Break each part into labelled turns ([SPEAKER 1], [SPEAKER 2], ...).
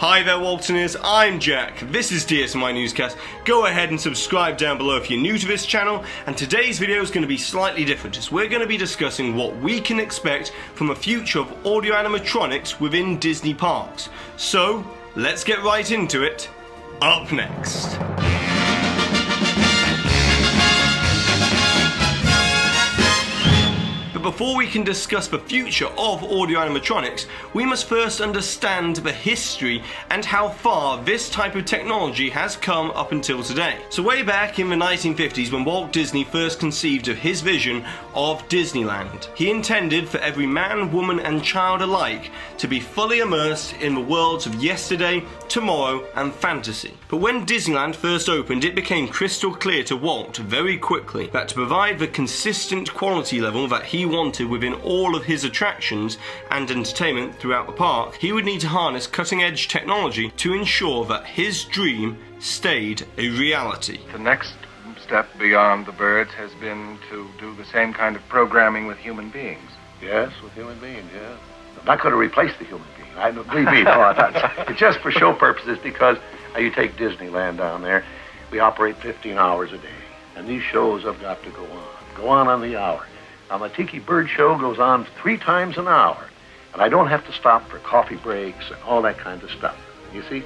[SPEAKER 1] Hi there Waltoniers, I'm Jack, this is DSNY Newscast. Go ahead and subscribe down below if you're new to this channel, and today's video is going to be slightly different as we're going to be discussing what we can expect from a future of audio-animatronics within Disney parks. So, let's get right into it. Up next. Before we can discuss the future of audio-animatronics, we must first understand the history and how far this type of technology has come up until today. So way back in the 1950s, when Walt Disney first conceived of his vision of Disneyland, he intended for every man, woman and child alike to be fully immersed in the worlds of yesterday, tomorrow and fantasy. But when Disneyland first opened, it became crystal clear to Walt very quickly that to provide the consistent quality level that he wanted within all of his attractions and entertainment throughout the park, he would need to harness cutting-edge technology to ensure that his dream stayed a reality.
[SPEAKER 2] The next step beyond the birds has been to do the same kind of programming with human beings.
[SPEAKER 3] Yes, with human beings, yeah. I'm not going to replace the human being. I believe me, no, it's just for show purposes because you take Disneyland down there, we operate 15 hours a day, and these shows have got to go on the hour. The Tiki Bird Show goes on 3 times an hour, and I don't have to stop for coffee breaks and all that kind of stuff. You see?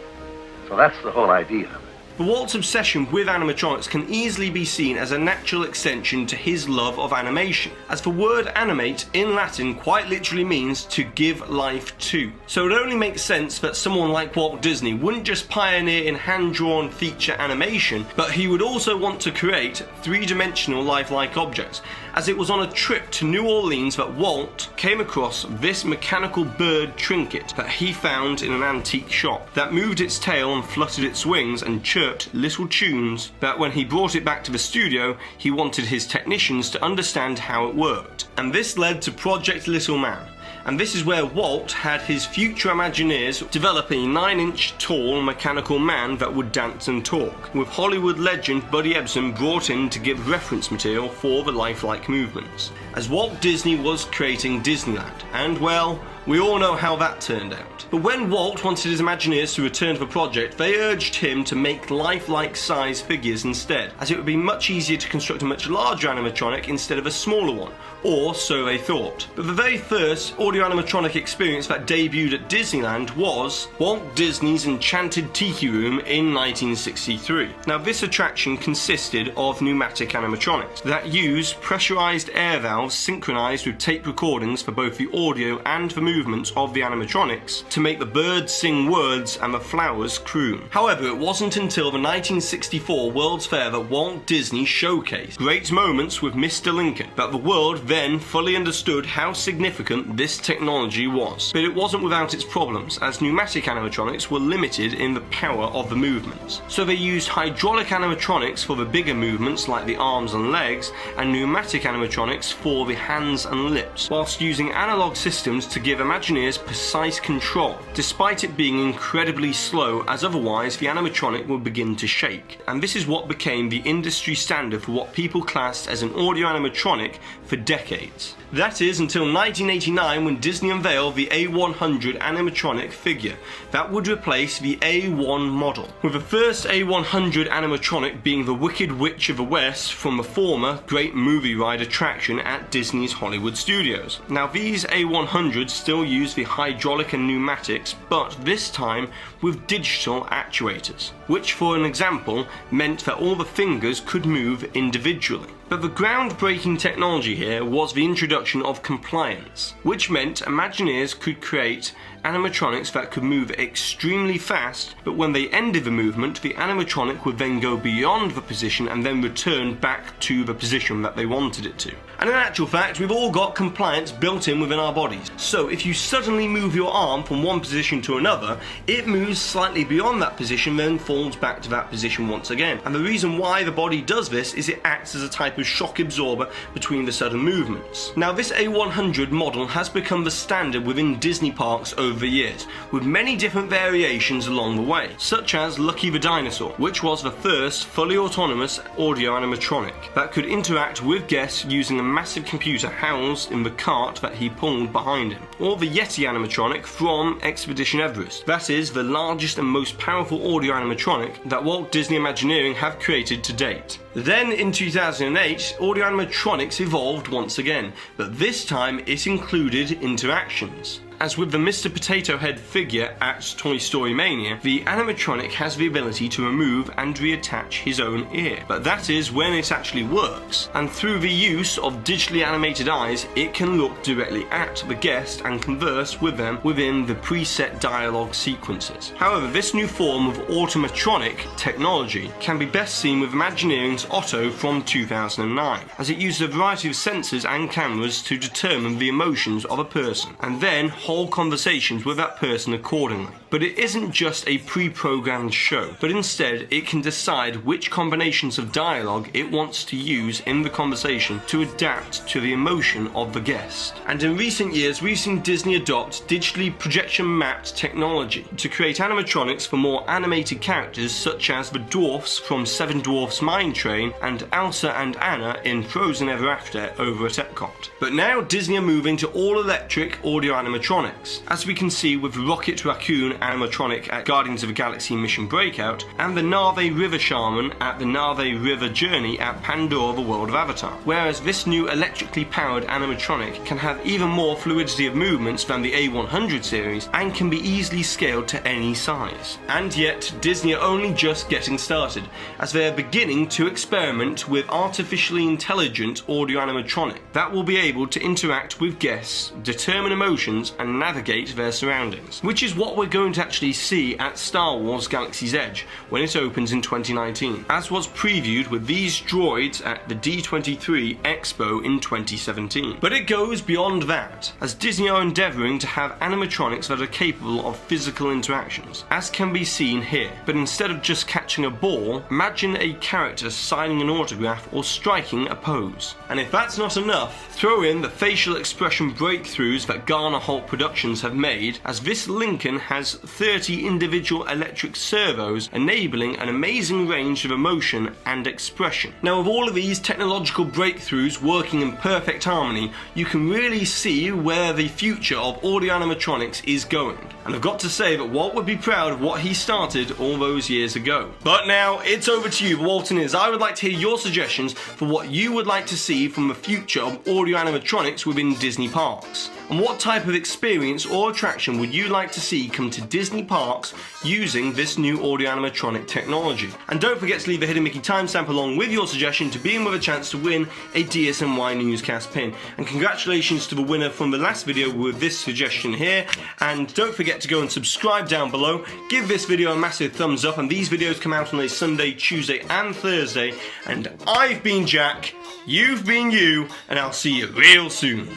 [SPEAKER 3] So that's the whole idea of it.
[SPEAKER 1] But Walt's obsession with animatronics can easily be seen as a natural extension to his love of animation, as the word animate in Latin quite literally means to give life to. So it only makes sense that someone like Walt Disney wouldn't just pioneer in hand-drawn feature animation, but he would also want to create three-dimensional lifelike objects, as it was on a trip to New Orleans that Walt came across this mechanical bird trinket that he found in an antique shop that moved its tail and fluttered its wings and chirped little tunes that when he brought it back to the studio, he wanted his technicians to understand how it worked. And this led to Project Little Man. And this is where Walt had his future Imagineers develop a 9-inch tall mechanical man that would dance and talk, with Hollywood legend Buddy Ebsen brought in to give reference material for the lifelike movements, as Walt Disney was creating Disneyland, and well, we all know how that turned out. But when Walt wanted his Imagineers to return to the project, they urged him to make lifelike size figures instead, as it would be much easier to construct a much larger animatronic instead of a smaller one, or so they thought. But the very first audio-animatronic experience that debuted at Disneyland was Walt Disney's Enchanted Tiki Room in 1963. Now this attraction consisted of pneumatic animatronics that used pressurized air valves synchronized with tape recordings for both the audio and the movements of the animatronics to make the birds sing words and the flowers croon. However, it wasn't until the 1964 World's Fair that Walt Disney showcased great moments with Mr. Lincoln that the world then fully understood how significant this technology was. But it wasn't without its problems, as pneumatic animatronics were limited in the power of the movements. So they used hydraulic animatronics for the bigger movements like the arms and legs, and pneumatic animatronics for the hands and lips, whilst using analog systems to give Imagineers precise control, despite it being incredibly slow, as otherwise the animatronic would begin to shake. And this is what became the industry standard for what people classed as an audio-animatronic for decades. That is until 1989 when Disney unveiled the A100 animatronic figure that would replace the A1 model, with the first A100 animatronic being the Wicked Witch of the West from the former Great Movie Ride attraction at Disney's Hollywood Studios. Now these A100s still use the hydraulic and pneumatics, but this time with digital actuators, which for an example meant that all the fingers could move individually. But the groundbreaking technology here was the introduction of compliance, which meant Imagineers could create animatronics that could move extremely fast, but when they ended the movement, the animatronic would then go beyond the position and then return back to the position that they wanted it to. And in actual fact, we've all got compliance built in within our bodies. So if you suddenly move your arm from one position to another, it moves slightly beyond that position, then falls back to that position once again. And the reason why the body does this is it acts as a type of shock absorber between the sudden movements. Now this A100 model has become the standard within Disney parks over over the years, with many different variations along the way, such as Lucky the Dinosaur, which was the first fully autonomous audio-animatronic that could interact with guests using a massive computer housed in the cart that he pulled behind him, or the Yeti animatronic from Expedition Everest, that is the largest and most powerful audio-animatronic that Walt Disney Imagineering have created to date. Then in 2008, audio-animatronics evolved once again, but this time it included interactions. As with the Mr. Potato Head figure at Toy Story Mania, the animatronic has the ability to remove and reattach his own ear, but that is when it actually works, and through the use of digitally animated eyes, it can look directly at the guest and converse with them within the preset dialogue sequences. However, this new form of automatronic technology can be best seen with Imagineering's Otto from 2009, as it uses a variety of sensors and cameras to determine the emotions of a person, and then hold conversations with that person accordingly. But it isn't just a pre-programmed show, but instead it can decide which combinations of dialogue it wants to use in the conversation to adapt to the emotion of the guest. And in recent years, we've seen Disney adopt digitally projection-mapped technology to create animatronics for more animated characters such as the dwarfs from Seven Dwarfs Mine Train and Elsa and Anna in Frozen Ever After over at Epcot. But now Disney are moving to all-electric audio-animatronics, as we can see with the Rocket Raccoon animatronic at Guardians of the Galaxy Mission Breakout and the Na'vi River Shaman at the Na'vi River Journey at Pandora the World of Avatar. Whereas this new electrically powered animatronic can have even more fluidity of movements than the A100 series and can be easily scaled to any size. And yet, Disney are only just getting started, as they are beginning to experiment with artificially intelligent audio animatronic that will be able to interact with guests, determine emotions, and navigate their surroundings, which is what we're going to actually see at Star Wars Galaxy's Edge when it opens in 2019, as was previewed with these droids at the D23 Expo in 2017. But it goes beyond that, as Disney are endeavouring to have animatronics that are capable of physical interactions, as can be seen here. But instead of just catching a ball, imagine a character signing an autograph or striking a pose. And if that's not enough, throw in the facial expression breakthroughs that Garner Holt Productions have made, as this Lincoln has 30 individual electric servos enabling an amazing range of emotion and expression. Now, with all of these technological breakthroughs working in perfect harmony, you can really see where the future of audio animatronics is going. And I've got to say that Walt would be proud of what he started all those years ago. But now it's over to you, Walt, and I would like to hear your suggestions for what you would like to see from the future of audio animatronics within Disney parks. And what type of experience or attraction would you like to see come to Disney parks using this new audio animatronic technology? And don't forget to leave a Hidden Mickey timestamp along with your suggestion to be in with a chance to win a DSNY Newscast pin. And congratulations to the winner from the last video with this suggestion here. And don't forget to go and subscribe down below. Give this video a massive thumbs up, and these videos come out on a Sunday, Tuesday and Thursday. And I've been Jack, you've been you, and I'll see you real soon.